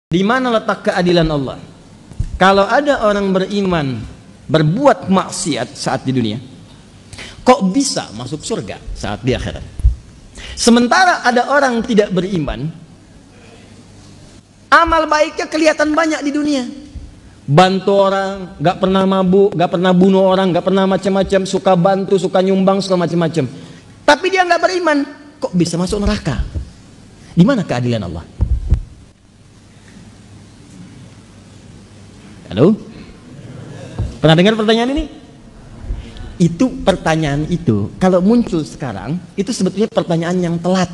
Di mana letak keadilan Allah? Kalau ada orang beriman berbuat maksiat saat di dunia, kok bisa masuk surga saat di akhirat? Sementara ada orang tidak beriman, amal baiknya kelihatan banyak di dunia, bantu orang, gak pernah mabuk, gak pernah bunuh orang, gak pernah macam-macam, suka bantu, suka nyumbang, suka macam-macam. Tapi dia gak beriman, kok bisa masuk neraka? Di mana keadilan Allah? Halo? Pernah dengar pertanyaan ini? Itu pertanyaan itu kalau muncul sekarang itu sebetulnya pertanyaan yang telat.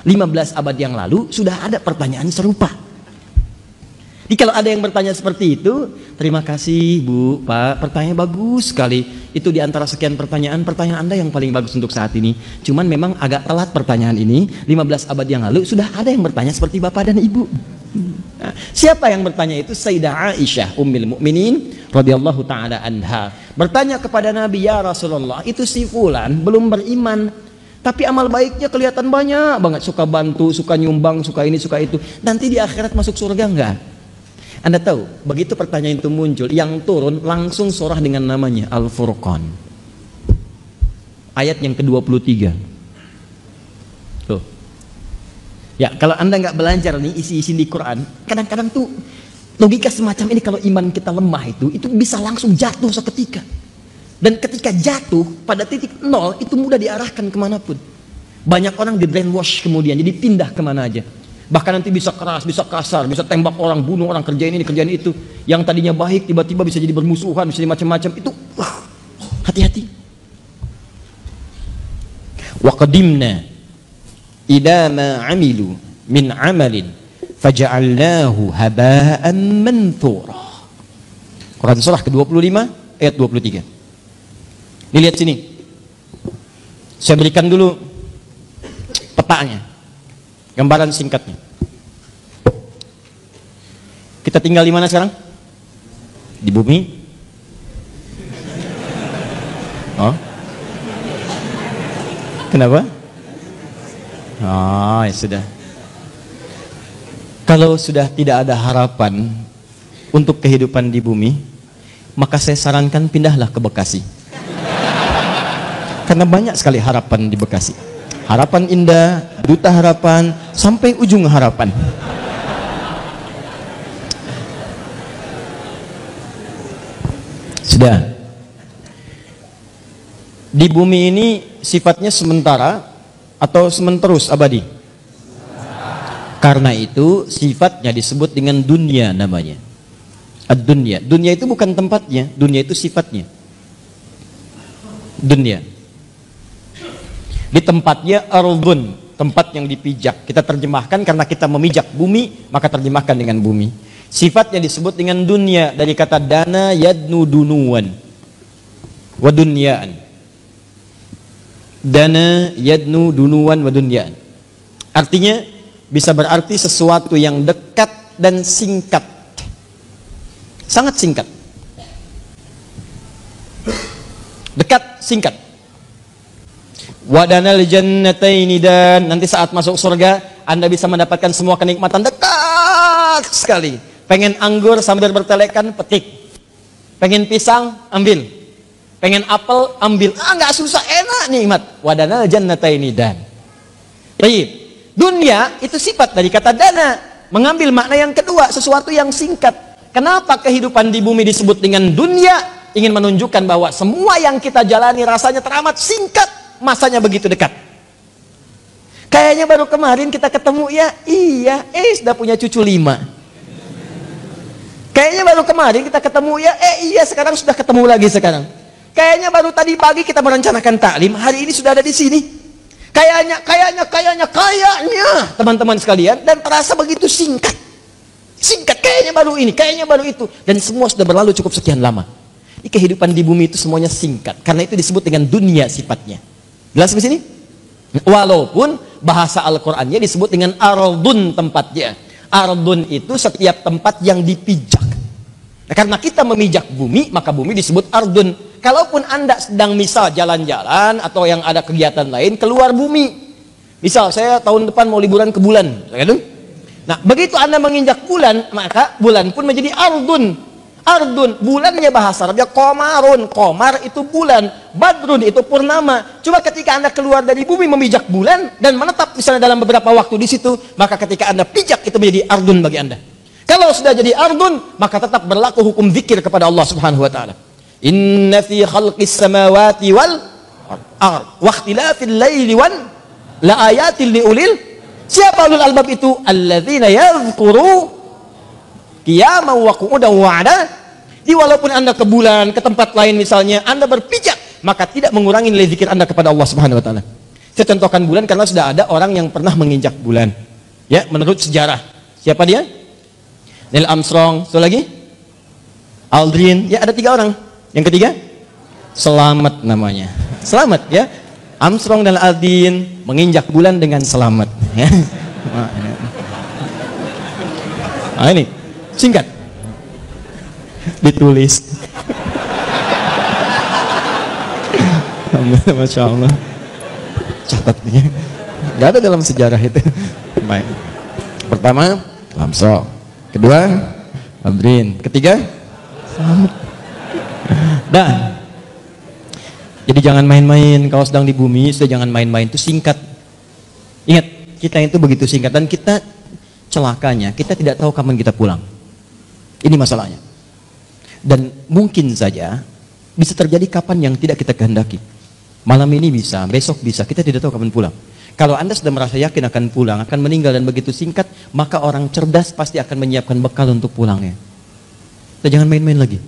15 abad yang lalu sudah ada pertanyaan serupa. Jadi kalau ada yang bertanya seperti itu, terima kasih Bu, Pak, pertanyaan bagus sekali. Itu di antara sekian pertanyaan Anda yang paling bagus untuk saat ini. Cuman memang agak telat pertanyaan ini. 15 abad yang lalu sudah ada yang bertanya seperti Bapak dan Ibu. Nah, siapa yang bertanya itu? Sayyidah Aisyah Ummul Mukminin radhiyallahu taala anha bertanya kepada Nabi, ya Rasulullah, itu si fulan belum beriman tapi amal baiknya kelihatan banyak banget, suka bantu, suka nyumbang, suka ini, suka itu, nanti di akhirat masuk surga enggak? Anda tahu, begitu pertanyaan itu muncul, yang turun langsung surah dengan namanya Al-Furqan, ayat yang ke-23. Tuh. Ya, kalau Anda nggak belajar nih isi-isi di Quran, kadang-kadang tuh logika semacam ini kalau iman kita lemah itu bisa langsung jatuh seketika. Dan ketika jatuh pada titik nol itu mudah diarahkan kemanapun. Banyak orang di brainwash kemudian jadi pindah kemana aja. Bahkan nanti bisa keras, bisa kasar, bisa tembak orang, bunuh orang, kerjain ini, kerjain itu. Yang tadinya baik tiba-tiba bisa jadi bermusuhan, bisa jadi macam-macam. Itu hati-hati. Wa qadimna ila ma amilu min amalin faja'alnahu haba'an manthura. Quran surah ke-25 ayat 23. Dilihat sini. Saya berikan dulu petanya, gambaran singkatnya. Kita tinggal di mana sekarang? Di bumi. Oh. Kenapa? Oh, ya sudah. Kalau sudah tidak ada harapan untuk kehidupan di bumi, maka saya sarankan pindahlah ke Bekasi. Karena banyak sekali harapan di Bekasi. Harapan Indah, Duta Harapan, sampai ujung harapan. Sudah. Di bumi ini sifatnya sementara atau sementerus abadi? Karena itu sifatnya disebut dengan dunia namanya. Ad-dunya. Dunia itu bukan tempatnya, dunia itu sifatnya. Dunia. Di tempatnya ardun, tempat yang dipijak. Kita terjemahkan karena kita memijak bumi, maka terjemahkan dengan bumi. Sifatnya disebut dengan dunia dari kata dana yadnu dunuan wa dunyaan. Dana yadnu dunuan wa dunyaan. Artinya bisa berarti sesuatu yang dekat dan singkat. Sangat singkat. Dekat, singkat. Wadanal jannataini, dan nanti saat masuk surga Anda bisa mendapatkan semua kenikmatan dekat sekali. Pengen anggur sambil bertelekan, petik. Pengen pisang, ambil. Pengen apel, ambil. Nggak susah, enak nikmat. Wadanal jannataini dan. Baik. Dunia itu sifat dari kata dana, mengambil makna yang kedua, sesuatu yang singkat. Kenapa kehidupan di bumi disebut dengan dunia? Ingin menunjukkan bahwa semua yang kita jalani rasanya teramat singkat, masanya begitu dekat. Kayaknya baru kemarin kita ketemu, ya iya, sudah punya cucu 5. Kayaknya baru kemarin kita ketemu, ya iya, sekarang sudah ketemu lagi sekarang. Kayaknya baru tadi pagi kita merencanakan taklim, hari ini sudah ada di sini. Kayaknya teman-teman sekalian, dan terasa begitu singkat. Singkat, kayaknya baru ini, kayaknya baru itu, dan semua sudah berlalu cukup sekian lama. Di kehidupan di bumi itu semuanya singkat, karena itu disebut dengan dunia sifatnya. Jelas di sini? Walaupun bahasa Al-Qur'annya disebut dengan ardun, tempatnya. Ardun itu setiap tempat yang dipijak. Nah, karena kita memijak bumi, maka bumi disebut ardun. Kalaupun Anda sedang misal jalan-jalan atau yang ada kegiatan lain keluar bumi, misal saya tahun depan mau liburan ke bulan, Nah, begitu Anda menginjak bulan, maka bulan pun menjadi ardun. Ardun, bulannya bahasa Arabnya komarun. Komar itu bulan, badrun itu purnama. Cuma ketika Anda keluar dari bumi memijak bulan dan menetap misalnya dalam beberapa waktu di situ, maka ketika Anda pijak itu menjadi ardun bagi Anda. Kalau sudah jadi ardun, maka tetap berlaku hukum zikir kepada Allah Subhanahu wa taala. Inna fi khalqis samawati wal ard wa ikhtilafil laili wan la ayatil liulil. Siapa ulul albab itu? Alladzina yadhkuru qiyaman wa qu'udan wa 'ala. Di walaupun Anda ke bulan, ke tempat lain misalnya, Anda berpijak, maka tidak mengurangi nilai zikir Anda kepada Allah Subhanahu wa taala. Saya contohkan bulan karena sudah ada orang yang pernah menginjak bulan. Ya, menurut sejarah. Siapa dia? Neil Armstrong. So lagi? Aldrin. Ya, ada 3 orang. Yang ketiga? Selamat namanya. Selamat ya. Armstrong dan Aldrin menginjak bulan dengan selamat ya. Nah, ini singkat ditulis. Masya Allah, catatnya nggak ada dalam sejarah itu. Baik. Pertama Armstrong, kedua Aldrin, ketiga selamat. Dah. Jadi jangan main-main kalau sedang di bumi, sudah jangan main-main, itu singkat. Ingat, kita itu begitu singkat dan kita celakanya, kita tidak tahu kapan kita pulang. Ini masalahnya. Dan mungkin saja bisa terjadi kapan yang tidak kita kehendaki. Malam ini bisa, besok bisa, kita tidak tahu kapan pulang. Kalau Anda sudah merasa yakin akan pulang, akan meninggal dan begitu singkat, maka orang cerdas pasti akan menyiapkan bekal untuk pulangnya. Kita jangan main-main lagi.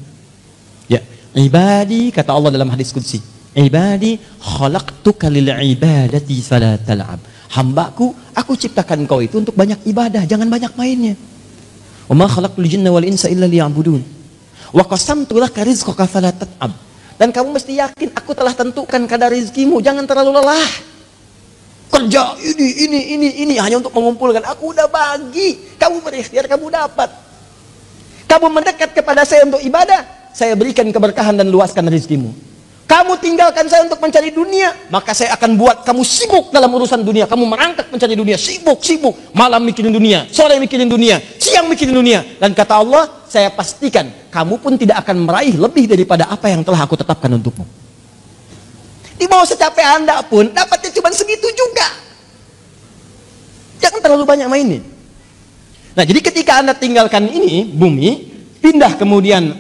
Ya, ibadi, kata Allah dalam hadis qudsi, ibadi khalaqtuka lil ibadati fala tal'ab. Hambaku, aku ciptakan kau itu untuk banyak ibadah, jangan banyak mainnya. Wa ma khalaqtul jinna wal insa illa liya'budun. Wa qasamtu laka rizqaka fala tat'ab. Dan kamu mesti yakin aku telah tentukan kadar rizkimu, jangan terlalu lelah. Kerja ini hanya untuk mengumpulkan. Aku udah bagi, kamu berikhtiar, kamu dapat. Kamu mendekat kepada saya untuk ibadah, saya berikan keberkahan dan luaskan rizkimu. Kamu tinggalkan saya untuk mencari dunia, maka saya akan buat kamu sibuk dalam urusan dunia. Kamu merangkak mencari dunia, sibuk. Malam mikirin dunia, sore mikirin dunia, siang mikirin dunia. Dan kata Allah, saya pastikan kamu pun tidak akan meraih lebih daripada apa yang telah aku tetapkan untukmu. Di bawah secapek Anda pun, dapatnya cuma segitu juga. Jangan terlalu banyak mainin. Nah, jadi ketika Anda tinggalkan ini, bumi, pindah kemudian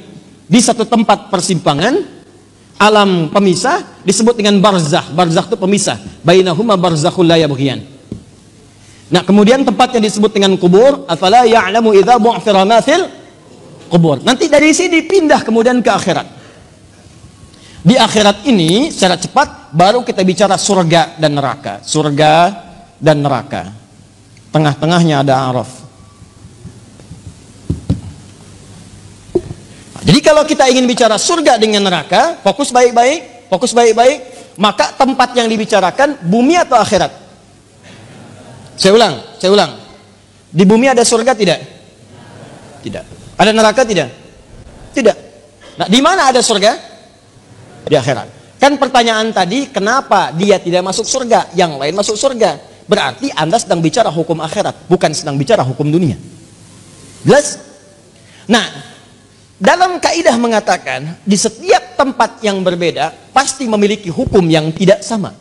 di satu tempat persimpangan, alam pemisah disebut dengan barzakh. Barzakh itu pemisah. Bainahuma barzakhul la yabghiyan. Nah, kemudian tempatnya disebut dengan kubur. Afala ya'lamu idza bu'thira ma fil kubur. Nanti dari sini pindah kemudian ke akhirat. Di akhirat ini secara cepat baru kita bicara surga dan neraka. Surga dan neraka. Tengah-tengahnya ada Araf. Jadi kalau kita ingin bicara surga dengan neraka, fokus baik-baik, maka tempat yang dibicarakan bumi atau akhirat? Saya ulang. Di bumi ada surga tidak? Tidak. Ada neraka tidak? Tidak. Nah, di mana ada surga? Di akhirat. Kan pertanyaan tadi, kenapa dia tidak masuk surga, yang lain masuk surga? Berarti Anda sedang bicara hukum akhirat, bukan sedang bicara hukum dunia. Jelas? Nah, dalam kaidah mengatakan di setiap tempat yang berbeda pasti memiliki hukum yang tidak sama.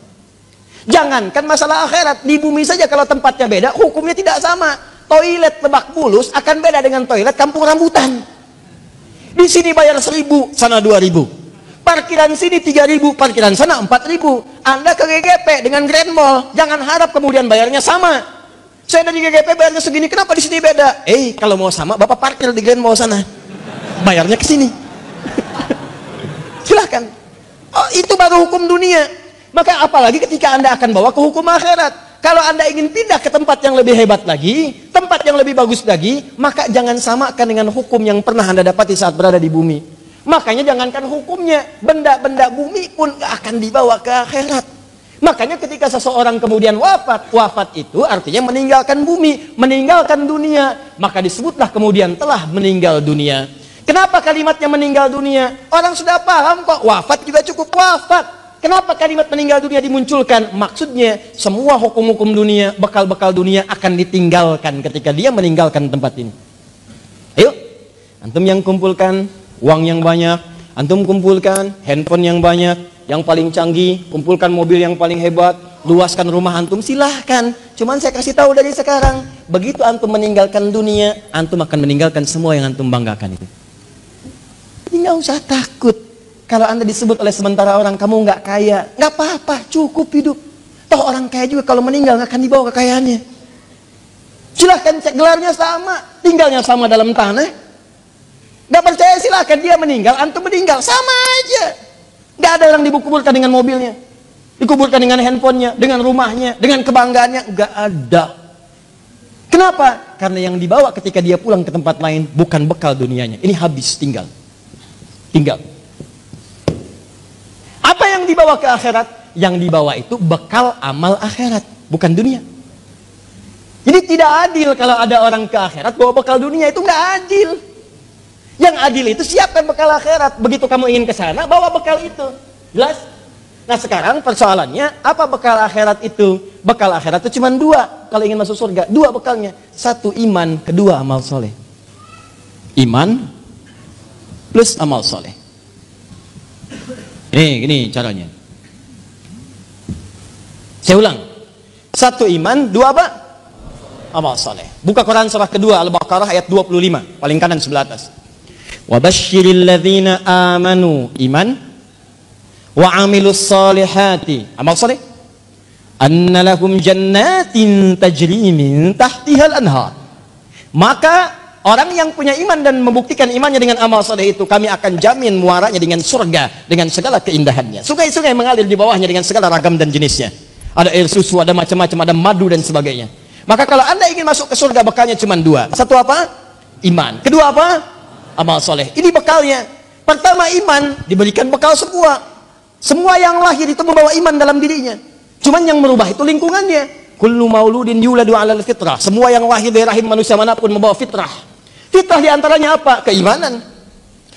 Jangankan masalah akhirat, di bumi saja kalau tempatnya beda hukumnya tidak sama. Toilet Lebak Bulus akan beda dengan toilet Kampung Rambutan. Di sini bayar 1.000, sana 2.000. Parkiran sini 3.000, parkiran sana 4.000. Anda ke GGP dengan Grand Mall, jangan harap kemudian bayarnya sama. Saya dari GGP bayarnya segini, kenapa di sini beda? Kalau mau sama, Bapak parkir di Grand Mall sana. Bayarnya ke sini. Silahkan. Oh, itu baru hukum dunia. Maka apalagi ketika Anda akan bawa ke hukum akhirat. Kalau Anda ingin pindah ke tempat yang lebih hebat lagi, tempat yang lebih bagus lagi, maka jangan samakan dengan hukum yang pernah Anda dapati saat berada di bumi. Makanya jangankan hukumnya, benda-benda bumi pun gak akan dibawa ke akhirat. Makanya ketika seseorang kemudian wafat itu artinya meninggalkan bumi, meninggalkan dunia. Maka disebutlah kemudian telah meninggal dunia. Kenapa kalimatnya meninggal dunia? Orang sudah paham kok, wafat juga cukup wafat. Kenapa kalimat meninggal dunia dimunculkan? Maksudnya semua hukum-hukum dunia, bekal-bekal dunia akan ditinggalkan ketika dia meninggalkan tempat ini. Ayo, antum yang kumpulkan uang yang banyak, antum kumpulkan handphone yang banyak, yang paling canggih, kumpulkan mobil yang paling hebat, luaskan rumah antum, silahkan. Cuman saya kasih tahu dari sekarang, begitu antum meninggalkan dunia, antum akan meninggalkan semua yang antum banggakan itu. Nggak usah takut. Kalau anda disebut oleh sementara orang, kamu nggak kaya, nggak apa-apa, cukup hidup. Toh orang kaya juga kalau meninggal nggak akan dibawa kekayaannya. Silahkan cek gelarnya sama, tinggalnya sama dalam tanah. Nggak percaya silahkan, dia meninggal, antum meninggal, sama aja. Nggak ada orang dikuburkan dengan mobilnya, dikuburkan dengan handphonenya, dengan rumahnya, dengan kebanggaannya, nggak ada. Kenapa? Karena yang dibawa ketika dia pulang ke tempat lain bukan bekal dunianya. Ini habis, tinggal. Apa yang dibawa ke akhirat? Yang dibawa itu bekal amal akhirat, bukan dunia. Jadi tidak adil kalau ada orang ke akhirat bawa bekal dunia, itu nggak adil. Yang adil itu siapkan bekal akhirat. Begitu kamu ingin ke sana, bawa bekal itu. Jelas? Nah sekarang persoalannya, apa bekal akhirat itu? Bekal akhirat itu cuma dua. Kalau ingin masuk surga, dua bekalnya. Satu iman, kedua amal soleh. Iman plus amal soleh. Gini caranya. Saya ulang. Satu iman, dua apa? Amal soleh. Buka Quran surah kedua Al-Baqarah ayat 25, paling kanan sebelah atas. Wabasyiril ladzina amanu, iman, wa amilus solihati, amal soleh, anna lahum jannatin tajri min tahtihal anhar. Maka orang yang punya iman dan membuktikan imannya dengan amal soleh itu, kami akan jamin muaranya dengan surga, dengan segala keindahannya. Sungai-sungai mengalir di bawahnya dengan segala ragam dan jenisnya. Ada air susu, ada macam-macam, ada madu dan sebagainya. Maka kalau anda ingin masuk ke surga, bekalnya cuma dua. Satu apa? Iman. Kedua apa? Amal soleh. Ini bekalnya. Pertama iman, diberikan bekal semua. Semua yang lahir itu membawa iman dalam dirinya. Cuman yang merubah itu lingkungannya. Kullu mauludin yuladu 'alal fitrah. Semua yang lahir dari rahim manusia manapun membawa fitrah. Fitrah diantaranya apa? Keimanan.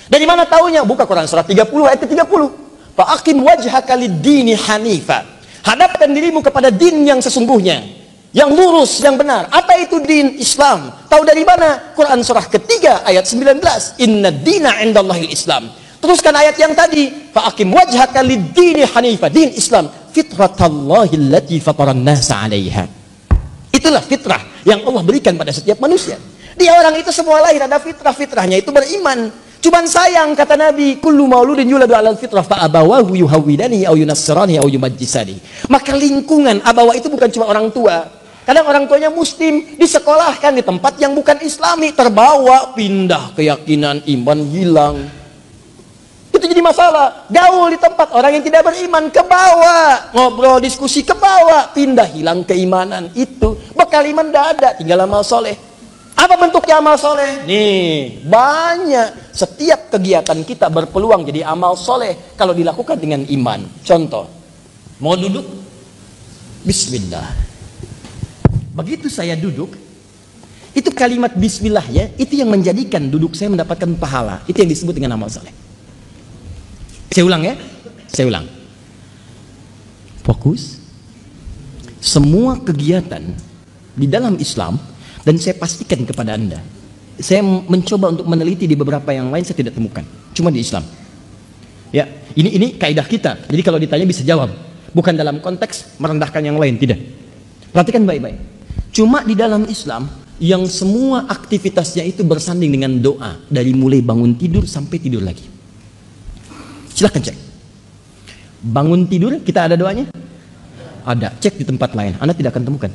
Dari mana taunya? Buka Quran surah 30 ayat 30. Fa'aqim wajhaka lid-dini hanifa. Hadapkan dirimu kepada din yang sesungguhnya, yang lurus, yang benar. Apa itu din? Islam. Tahu dari mana? Quran surah ketiga ayat 19. Inna dina 'indallahil Islam. Teruskan ayat yang tadi. Fa'aqim wajhaka lid-dini hanifa. Din Islam. Fitratallahi allati fataran nasa 'alaiha. Itulah fitrah yang Allah berikan pada setiap manusia. Dia orang itu semua lahir ada fitrah, fitrahnya itu beriman. Cuman sayang kata Nabi, kullu mauludin yuladu 'alal fitrah fa abawahu yuhawwidanihi aw yunassiranihi aw yumajjisani. Maka lingkungan abawa itu bukan cuma orang tua. Kadang orang tuanya muslim, disekolahkan di tempat yang bukan islami, terbawa, pindah keyakinan, iman hilang. Itu jadi masalah. Gaul di tempat orang yang tidak beriman, ke bawah, ngobrol, diskusi, ke bawah, pindah, hilang keimanan. Itu bekal iman tidak ada, tinggal amal soleh. Apa bentuknya amal soleh? Nih, banyak. Setiap kegiatan kita berpeluang jadi amal soleh kalau dilakukan dengan iman. Contoh, mau duduk? Bismillah. Begitu saya duduk, itu kalimat bismillah ya, itu yang menjadikan duduk saya mendapatkan pahala. Itu yang disebut dengan amal soleh. Saya ulang ya, saya ulang. Fokus. Semua kegiatan di dalam Islam, dan saya pastikan kepada anda, saya mencoba untuk meneliti di beberapa yang lain, saya tidak temukan, cuma di Islam. Ya, ini kaidah kita. Jadi kalau ditanya bisa jawab, bukan dalam konteks merendahkan yang lain, tidak. Perhatikan baik-baik. Cuma di dalam Islam yang semua aktivitasnya itu bersanding dengan doa, dari mulai bangun tidur sampai tidur lagi. Silahkan cek. Bangun tidur kita ada doanya? Ada. Cek di tempat lain, anda tidak akan temukan.